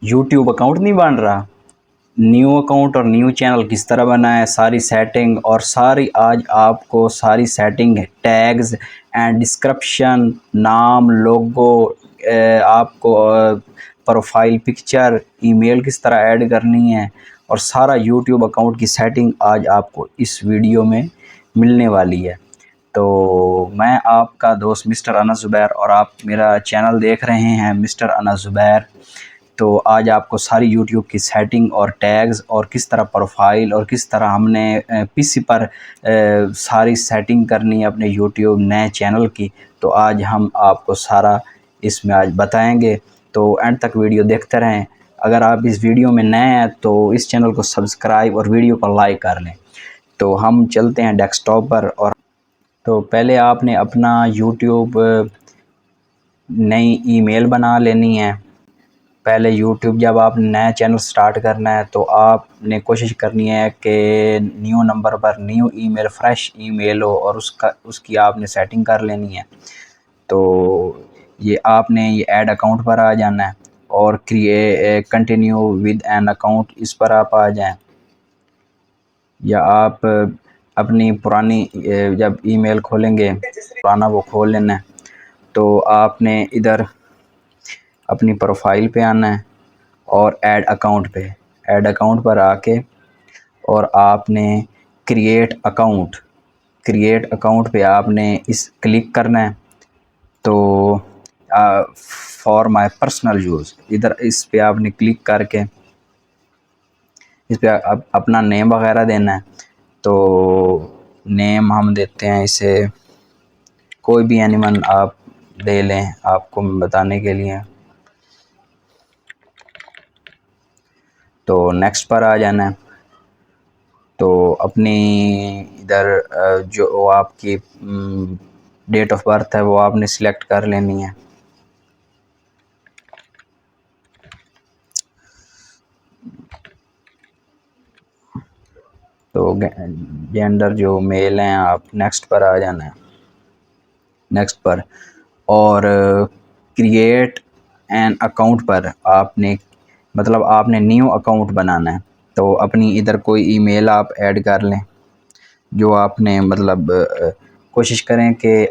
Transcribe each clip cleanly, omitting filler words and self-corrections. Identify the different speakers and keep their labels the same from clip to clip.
Speaker 1: YouTube account नहीं बन रहा। न्यू अकाउंट और न्यू चैनल किस तरह बनाए, सारी सेटिंग और सारी आज आपको सारी सेटिंग है, टैग्स एंड डिस्क्रिप्शन, नाम, लोगो, आपको प्रोफाइल पिक्चर, ईमेल किस तरह ऐड करनी है और सारा यूट्यूब अकाउंट की सेटिंग आज आपको इस वीडियो में मिलने वाली है। तो मैं आपका दोस्त मिस्टर अनस ज़ुबैर और आप मेरा चैनल देख रहे हैं मिस्टर अनस ज़ुबैर। तो आज आपको सारी यूट्यूब की सेटिंग और टैग्स और किस तरह प्रोफाइल और किस तरह हमने पीसी पर सारी सेटिंग करनी है अपने यूट्यूब नए चैनल की, तो आज हम आपको सारा इसमें आज बताएंगे। तो एंड तक वीडियो देखते रहें। अगर आप इस वीडियो में नए हैं तो इस चैनल को सब्सक्राइब और वीडियो को लाइक कर लें। तो हम चलते हैं डेस्कटॉप पर। और तो पहले आपने अपना यूट्यूब नई ईमेल बना लेनी है। पहले यूट्यूब जब आप नया चैनल स्टार्ट करना है तो आपने कोशिश करनी है कि न्यू नंबर पर न्यू ईमेल फ्रेश ईमेल हो और उसकी आपने सेटिंग कर लेनी है। तो ये आपने ये ऐड अकाउंट पर आ जाना है और कंटिन्यू विद एन अकाउंट इस पर आप आ जाएं, या आप अपनी पुरानी जब ईमेल खोलेंगे पुराना वो खोल लेना है। तो आपने इधर अपनी प्रोफाइल पे आना है और ऐड अकाउंट पर आके और आपने क्रिएट अकाउंट पे आपने इस क्लिक करना है। तो फॉर माय पर्सनल यूज़ इधर इस पे आपने क्लिक करके इस पे अपना नेम वगैरह देना है। तो नेम हम देते हैं इसे कोई भी एनिमल आप दे लें आपको बताने के लिए। तो नेक्स्ट पर आ जाना है। तो अपनी इधर जो आपकी डेट ऑफ बर्थ है वो आपने सिलेक्ट कर लेनी है। तो जेंडर जो मेल हैं आप नेक्स्ट पर आ जाना है, नेक्स्ट पर। और क्रिएट एन अकाउंट पर आपने मतलब आपने न्यू अकाउंट बनाना है। तो अपनी इधर कोई ईमेल आप ऐड कर लें जो आपने मतलब कोशिश करें कि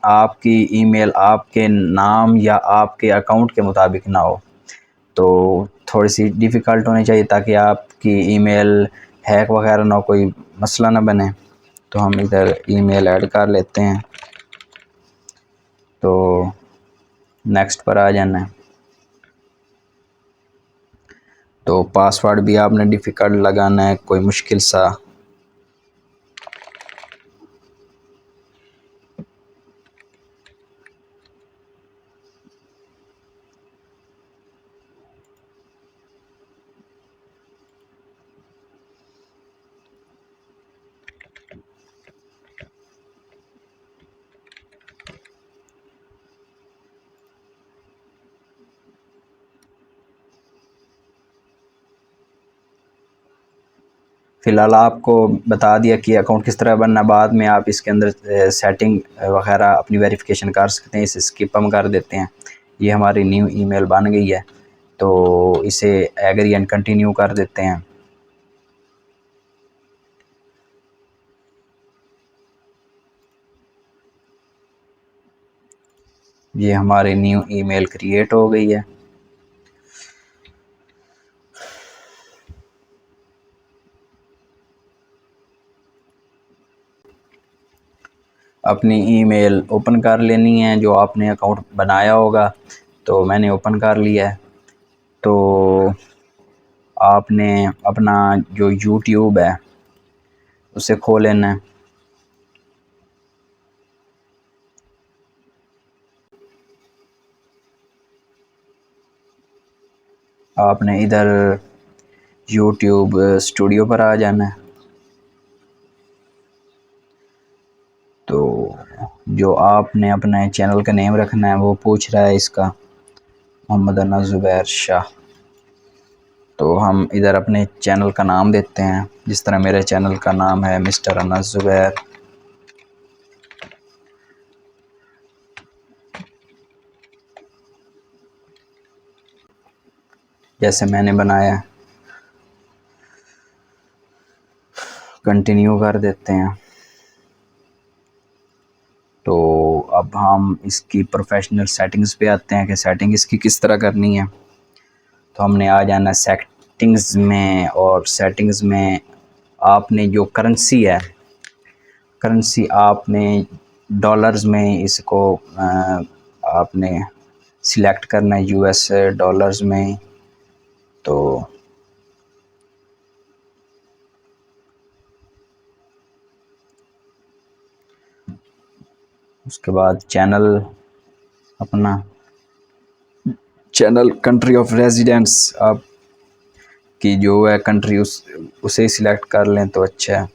Speaker 1: आपकी ईमेल आपके नाम या आपके अकाउंट के मुताबिक ना हो। तो थोड़ी सी डिफ़िकल्ट होनी चाहिए ताकि आपकी ईमेल हैक वगैरह ना, कोई मसला ना बने। तो हम इधर ईमेल ऐड कर लेते हैं। तो नेक्स्ट पर आ जाना है। तो पासवर्ड भी आपने डिफ़िकल्ट लगाना है, कोई मुश्किल सा। फ़िलहाल आपको बता दिया कि अकाउंट किस तरह बनना। बाद में आप इसके अंदर सेटिंग वगैरह अपनी वेरिफिकेशन कर सकते हैं। इसे स्किप हम कर देते हैं। ये हमारी न्यू ईमेल बन गई है तो इसे एग्री एंड कंटिन्यू कर देते हैं। ये हमारी न्यू ईमेल क्रिएट हो गई है। अपनी ईमेल ओपन कर लेनी है जो आपने अकाउंट बनाया होगा। तो मैंने ओपन कर लिया है। तो आपने अपना जो यूट्यूब है उसे खोल लेना है। आपने इधर यूट्यूब स्टूडियो पर आ जाना है। तो जो आपने अपने चैनल का नेम रखना है वो पूछ रहा है इसका, मोहम्मद अनस ज़ुबैर शाह। तो हम इधर अपने चैनल का नाम देते हैं, जिस तरह मेरे चैनल का नाम है मिस्टर अनस ज़ुबैर। जैसे मैंने बनाया, कंटिन्यू कर देते हैं। तो अब हम इसकी प्रोफेशनल सेटिंग्स पे आते हैं कि सेटिंग इसकी किस तरह करनी है। तो हमने आ जाना सेटिंग्स में, और सेटिंग्स में आपने जो करेंसी है, करेंसी आपने डॉलर्स में इसको आपने सिलेक्ट करना है, यूएस डॉलर्स में। तो उसके बाद चैनल, अपना चैनल कंट्री ऑफ रेजिडेंस आप की जो है कंट्री उसे सिलेक्ट कर लें तो अच्छा है।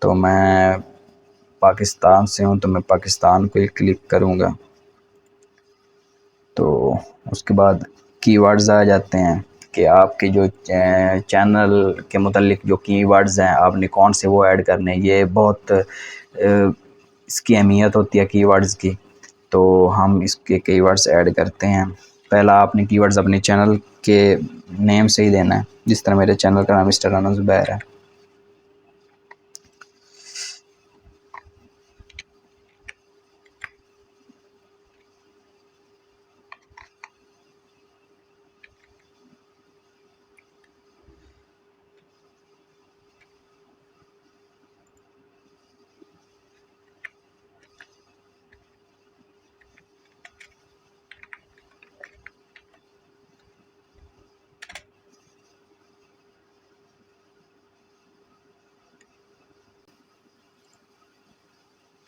Speaker 1: तो मैं पाकिस्तान से हूँ तो मैं पाकिस्तान को ही क्लिक करूँगा। तो उसके बाद कीवर्ड्स आ जाते हैं कि आपके जो चैनल के मुतालिक जो कीवर्ड्स हैं आपने कौन से वो ऐड करने हैं। ये बहुत इसकी अहमियत होती है कीवर्ड्स की। तो हम इसके कीवर्ड्स ऐड करते हैं। पहला आपने कीवर्ड्स अपने चैनल के नेम से ही देना है, जिस तरह मेरे चैनल का नाम मिस्टर राना ज़ुबैर है।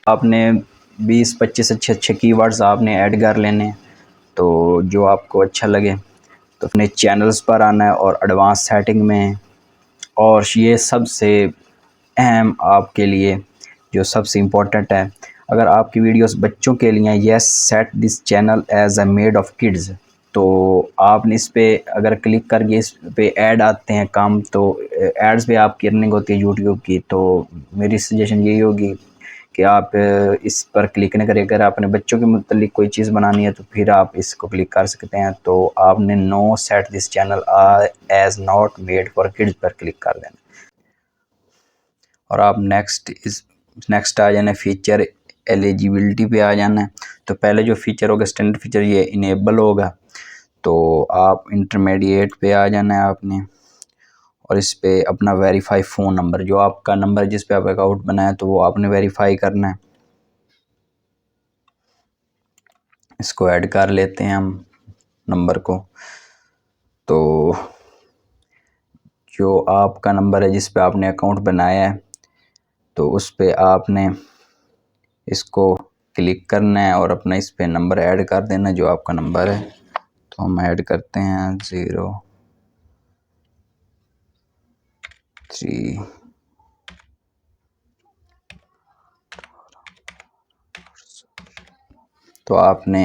Speaker 1: आपने 20-25 अच्छे अच्छे कीवर्ड्स आपने ऐड कर लेने। तो जो आपको अच्छा लगे तो अपने चैनल्स पर आना है और एडवांस सेटिंग में। और ये सबसे अहम आपके लिए जो सबसे इम्पोर्टेंट है, अगर आपकी वीडियोस बच्चों के लिए, yes set this channel as a made of kids. तो आपने इस पे अगर क्लिक करके इस पे ऐड आते हैं काम, तो एड्स पे आपकी अर्निंग होती है यूट्यूब की। तो मेरी सजेशन यही होगी कि आप इस पर क्लिक न करें। अगर आपने बच्चों के मुतालिक कोई चीज़ बनानी है तो फिर आप इसको क्लिक कर सकते हैं। तो आपने no set this channel as not made for kids पर क्लिक कर देना, और आप नेक्स्ट आ जाना, फीचर एलिजिबिलिटी पे आ जाना है। तो पहले जो फीचर होगा स्टैंडर्ड फीचर, ये इनेबल होगा। तो आप इंटरमीडिएट पे आ जाना है आपने, और इस पे अपना वेरीफाई फ़ोन नंबर, जो आपका नंबर जिस पे आप अकाउंट बनाया तो वो आपने वेरीफाई करना है। इसको ऐड कर लेते हैं हम नंबर को। तो जो आपका नंबर है जिस पे आपने अकाउंट बनाया है, तो उस पे आपने इसको क्लिक करना है और अपना इस पे नंबर ऐड कर देना जो आपका नंबर है। तो हम ऐड करते हैं 03। तो आपने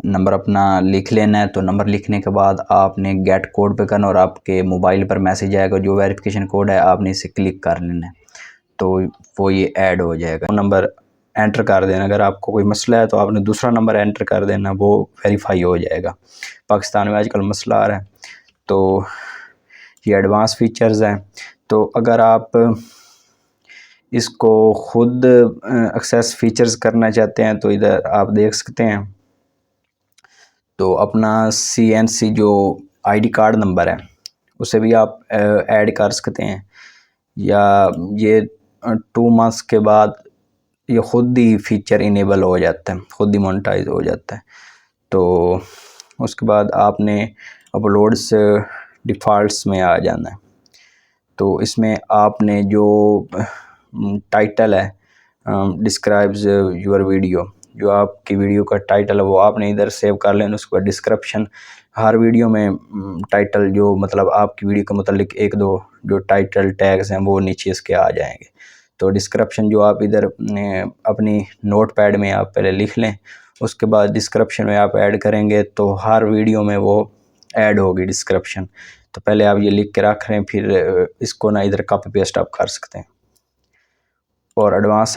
Speaker 1: नंबर अपना लिख लेना है। तो नंबर लिखने के बाद आपने गेट कोड पे करना, और आपके मोबाइल पर मैसेज आएगा जो वेरिफिकेशन कोड है, आपने इसे क्लिक कर लेना है। तो वो ये ऐड हो जाएगा। वो नंबर एंटर कर देना। अगर आपको कोई मसला है तो आपने दूसरा नंबर एंटर कर देना, वो वेरीफाई हो जाएगा। पाकिस्तान में आजकल मसला आ रहा है। तो ये एडवांस फीचर्स हैं। तो अगर आप इसको ख़ुद एक्सेस फीचर्स करना चाहते हैं तो इधर आप देख सकते हैं। तो अपना CNC जो ID कार्ड नंबर है उसे भी आप ऐड कर सकते हैं, या ये 2 मंथ्स के बाद ये ख़ुद ही फीचर इनेबल हो जाता है, ख़ुद ही मोनेटाइज हो जाता है। तो उसके बाद आपने अपलोड्स डिफ़ॉल्ट्स में आ जाना है। तो इसमें आपने जो टाइटल है डिस्क्राइब्स योर वीडियो, जो आपकी वीडियो का टाइटल है वो आपने इधर सेव कर लेना। उसके बाद डिस्क्रिप्शन, हर वीडियो में टाइटल जो मतलब आपकी वीडियो के मुतालिक एक दो जो टाइटल टैग्स हैं वो नीचे इसके आ जाएंगे। तो डिस्क्रिप्शन जो आप इधर अपनी नोट पैड में आप पहले लिख लें, उसके बाद डिस्क्रिप्शन में आप ऐड करेंगे तो हर वीडियो में वो ऐड होगी डिस्क्रिप्शन। तो पहले आप ये लिख के रख रहे हैं, फिर इसको ना इधर कॉपी पेस्ट आप कर सकते हैं। और एडवांस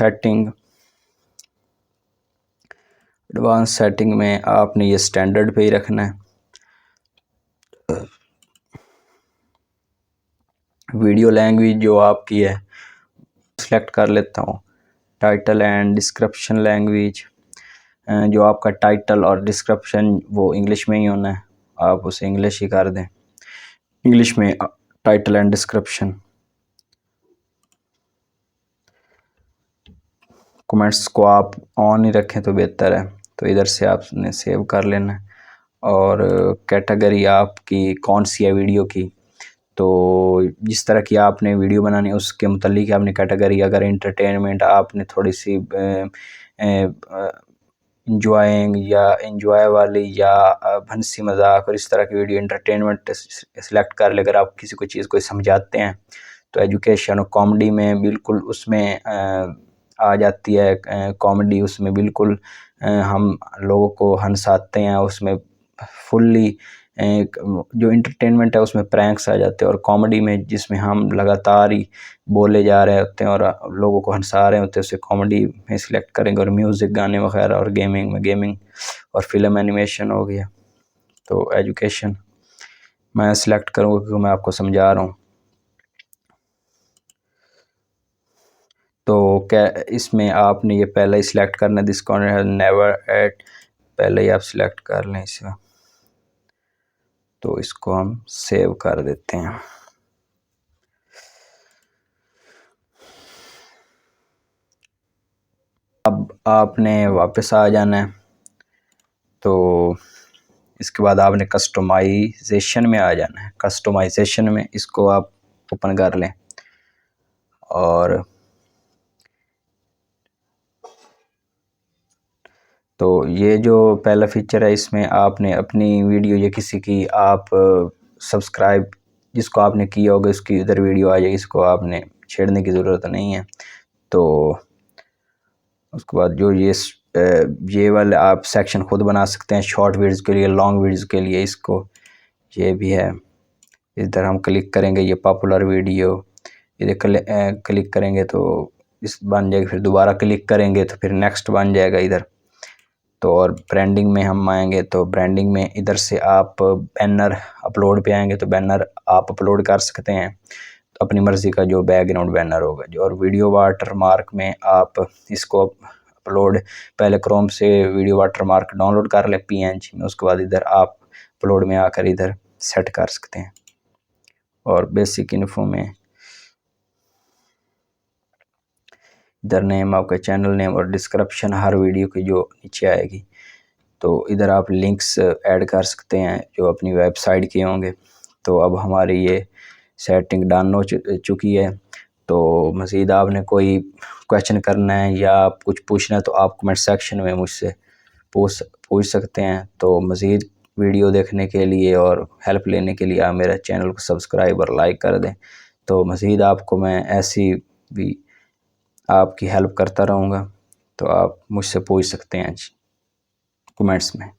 Speaker 1: सेटिंग में आपने ये स्टैंडर्ड पे ही रखना है। वीडियो लैंग्वेज जो आपकी है सेलेक्ट कर लेता हूँ। टाइटल एंड डिस्क्रिप्शन लैंग्वेज, जो आपका टाइटल और डिस्क्रिप्शन वो इंग्लिश में ही होना है, आप उसे इंग्लिश ही कर दें। इंग्लिश में टाइटल एंड डिस्क्रिप्शन। कमेंट्स को आप ऑन ही रखें तो बेहतर है। तो इधर से आपने सेव कर लेना है। और कैटेगरी आपकी कौन सी है वीडियो की, तो जिस तरह की आपने वीडियो बनानी है उसके मुतालिक आपने कैटेगरी, अगर एंटरटेनमेंट आपने थोड़ी सी इंजॉइंग या इंजॉय वाली या हंसी मजाक और इस तरह की वीडियो एंटरटेनमेंट सेलेक्ट कर ले। अगर आप किसी को चीज़ को समझाते हैं तो एजुकेशन और कॉमेडी में बिल्कुल उसमें आ जाती है। कॉमेडी उसमें बिल्कुल हम लोगों को हंसाते हैं, उसमें फुल्ली जो इंटरटेनमेंट है उसमें प्रैंक्स आ जाते हैं। और कॉमेडी में जिसमें हम लगातार ही बोले जा रहे होते हैं और लोगों को हंसा रहे होते हैं, उसे कॉमेडी में सिलेक्ट करेंगे। और म्यूज़िक, गाने वगैरह, और गेमिंग और फिल्म एनिमेशन हो गया। तो एजुकेशन मैं सिलेक्ट करूँगा क्योंकि मैं आपको समझा रहा हूँ। तो क्या इसमें आपने ये पहले ही सिलेक्ट करना है, this corner has never at, पहले ही आप सिलेक्ट कर लें इसे। तो इसको हम सेव कर देते हैं। अब आपने वापस आ जाना है। तो इसके बाद आपने कस्टमाइजेशन में आ जाना है। कस्टमाइजेशन में इसको आप ओपन कर लें। और तो ये जो पहला फीचर है इसमें आपने अपनी वीडियो या किसी की आप सब्सक्राइब जिसको आपने किया होगा उसकी इधर वीडियो आ जाएगी, इसको आपने छेड़ने की ज़रूरत नहीं है। तो उसके बाद जो ये वाले आप सेक्शन खुद बना सकते हैं शॉर्ट वीडियोज़ के लिए, लॉन्ग वीडियोज़ के लिए। इसको ये भी है, इधर हम क्लिक करेंगे ये पॉपुलर वीडियो, इधर क्लिक करेंगे तो इस बन जाएगी। फिर दोबारा क्लिक करेंगे तो फिर नेक्स्ट बन जाएगा इधर। तो और ब्रांडिंग में हम आएंगे तो ब्रांडिंग में इधर से आप बैनर अपलोड पे आएंगे तो बैनर आप अपलोड कर सकते हैं, तो अपनी मर्ज़ी का जो बैकग्राउंड बैनर होगा जो। और वीडियो वाटर मार्क में आप इसको अपलोड, पहले क्रोम से वीडियो वाटर मार्क डाउनलोड कर लें PNG में, उसके बाद इधर आप अपलोड में आकर इधर सेट कर सकते हैं। और बेसिक इन्फो में इधर नेम, आपका चैनल नेम और डिस्क्रिप्शन हर वीडियो की जो नीचे आएगी। तो इधर आप लिंक्स ऐड कर सकते हैं जो अपनी वेबसाइट के होंगे। तो अब हमारी ये सेटिंग डन हो चुकी है। तो मज़ीद आपने कोई क्वेश्चन करना है या आप कुछ पूछना है तो आप कमेंट सेक्शन में मुझसे पूछ सकते हैं। तो मज़ीद वीडियो देखने के लिए और हेल्प लेने के लिए आप मेरा चैनल को सब्सक्राइब और लाइक कर दें। तो मज़ीद आपको मैं ऐसी भी आपकी हेल्प करता रहूँगा। तो आप मुझसे पूछ सकते हैं कमेंट्स में।